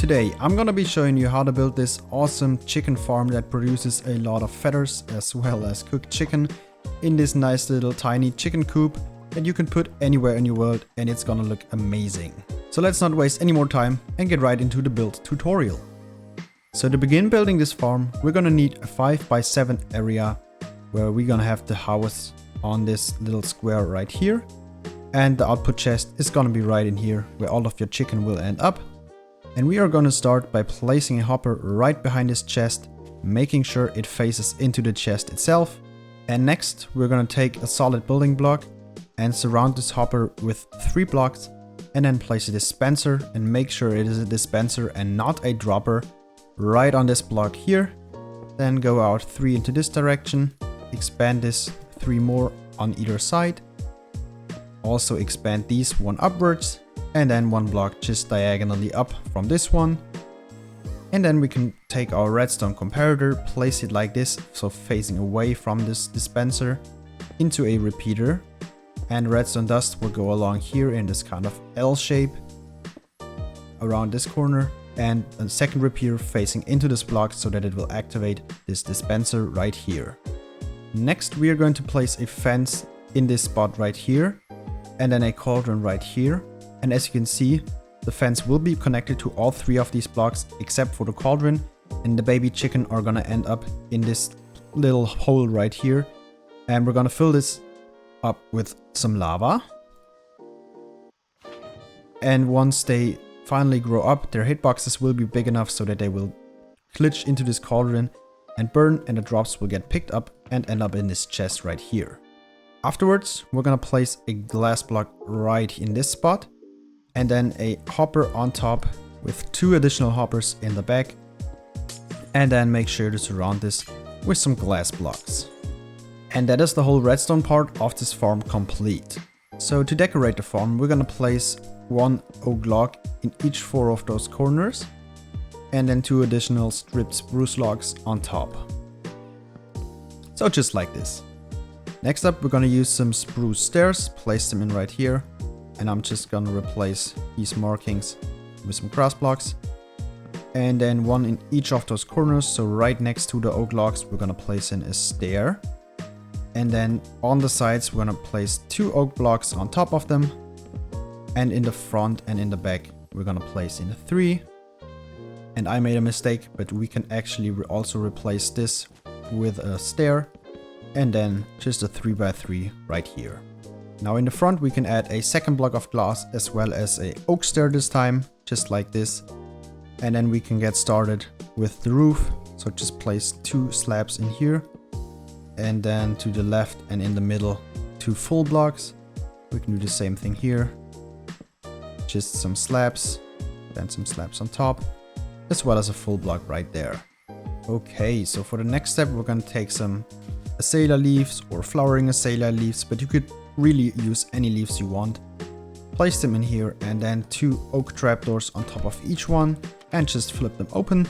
today I'm gonna be showing you how to build this awesome chicken farm that produces a lot of feathers as well as cooked chicken in this nice little tiny chicken coop that you can put anywhere in your world, and it's gonna look amazing. So let's not waste any more time and get right into the build tutorial. So to begin building this farm, we're gonna need a 5x7 area where we're gonna have the house on this little square right here, and the output chest is gonna be right in here where all of your chicken will end up. And we are gonna start by placing a hopper right behind this chest, making sure it faces into the chest itself. And next we're gonna take a solid building block and surround this hopper with 3 blocks, and then place a dispenser and make sure it is a dispenser and not a dropper right on this block here. Then go out 3 into this direction, expand this 3 more on either side. Also expand these 1 upwards, and then 1 block just diagonally up from this one. And then we can take our redstone comparator, place it like this, so facing away from this dispenser, into a repeater. And redstone dust will go along here in this kind of L shape around this corner, and a second repeater facing into this block so that it will activate this dispenser right here. Next we are going to place a fence in this spot right here, and then a cauldron right here. And as you can see, the fence will be connected to all 3 of these blocks except for the cauldron, and the baby chicken are gonna end up in this little hole right here. And we're gonna fill this up with some lava. And once they finally grow up, their hitboxes will be big enough so that they will glitch into this cauldron and burn, and the drops will get picked up and end up in this chest right here. Afterwards, we're gonna place a glass block right in this spot, and then a hopper on top with 2 additional hoppers in the back, and then make sure to surround this with some glass blocks. And that is the whole redstone part of this farm complete. So to decorate the farm, we're gonna place 1 oak log in each 4 of those corners, and then 2 additional stripped spruce logs on top. So just like this. Next up, we're gonna use some spruce stairs, place them in right here, and I'm just gonna replace these markings with some grass blocks. And then 1 in each of those corners, so right next to the oak logs, we're gonna place in a stair. And then on the sides, we're gonna place 2 oak blocks on top of them. And in the front and in the back, we're gonna place in 3. And I made a mistake, but we can actually also replace this with a stair, and then just a 3x3 right here. Now in the front, we can add a second block of glass as well as a oak stair this time, just like this. And then we can get started with the roof. So just place 2 slabs in here, and then to the left and in the middle 2 full blocks. We can do the same thing here, just some slabs, then some slabs on top, as well as a full block right there. Okay, so for the next step, we're gonna take some azalea leaves or flowering azalea leaves, but you could really use any leaves you want. Place them in here, and then 2 oak trapdoors on top of each one, and just flip them open.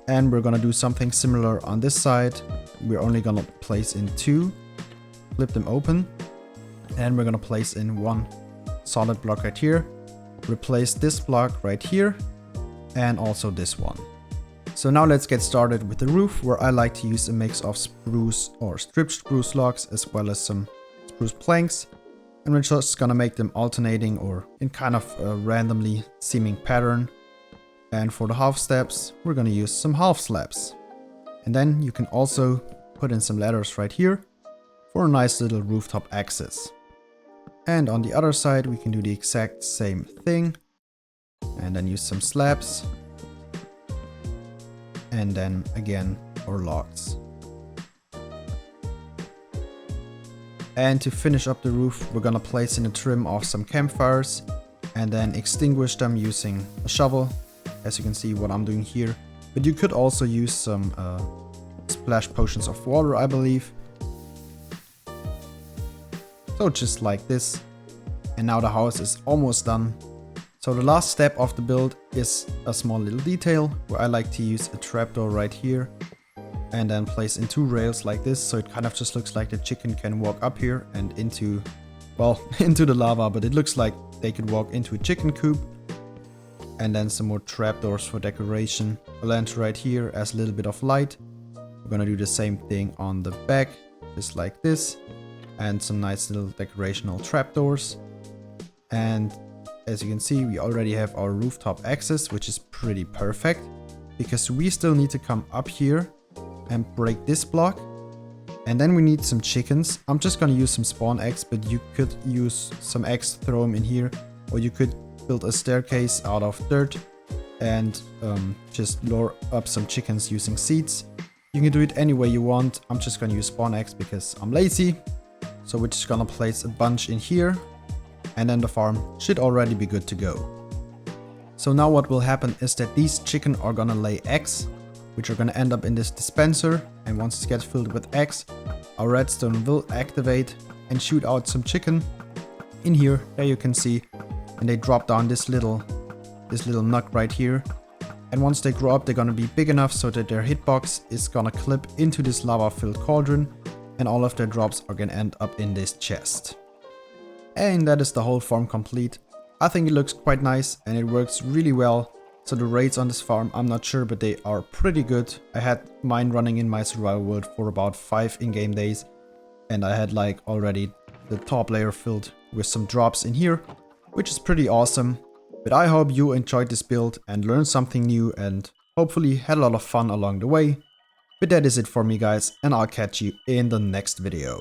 And we're gonna do something similar on this side. We're only gonna place in 2, flip them open, and we're gonna place in 1 solid block right here, replace this block right here, and also this one. So now let's get started with the roof, where I like to use a mix of spruce or stripped spruce logs as well as some spruce planks. And we're just gonna make them alternating or in kind of a randomly seeming pattern. And for the half steps, we're gonna use some half slabs. And then you can also put in some ladders right here for a nice little rooftop access. And on the other side, we can do the exact same thing, and then use some slabs. And then again our logs. And to finish up the roof, we're gonna place in a trim of some campfires and then extinguish them using a shovel, as you can see what I'm doing here. But you could also use some splash potions of water, I believe. So just like this. And now the house is almost done. So the last step of the build is a small little detail where I like to use a trapdoor right here and then place in 2 rails like this, so it kind of just looks like the chicken can walk up here and into, well, into the lava, but it looks like they could walk into a chicken coop. And then some more trapdoors for decoration. A lantern right here as a little bit of light. We're gonna do the same thing on the back, just like this. And some nice little decorational trapdoors. And as you can see, we already have our rooftop access, which is pretty perfect. Because we still need to come up here and break this block. And then we need some chickens. I'm just gonna use some spawn eggs, but you could use some eggs, throw them in here. Or you could build a staircase out of dirt and just lure up some chickens using seeds. You can do it any way you want. I'm just gonna use spawn eggs because I'm lazy. So we're just gonna place a bunch in here. And then the farm should already be good to go. So now what will happen is that these chickens are gonna lay eggs, which are gonna end up in this dispenser. And once it gets filled with eggs, our redstone will activate and shoot out some chicken in here. There you can see. And they drop down this little nut right here. And once they grow up, they're gonna be big enough so that their hitbox is gonna clip into this lava-filled cauldron. And all of their drops are gonna end up in this chest. And that is the whole farm complete. I think it looks quite nice and it works really well. So the raids on this farm, I'm not sure, but they are pretty good. I had mine running in my survival world for about 5 in-game days. And I had like already the top layer filled with some drops in here, which is pretty awesome. But I hope you enjoyed this build and learned something new and hopefully had a lot of fun along the way. But that is it for me guys, and I'll catch you in the next video.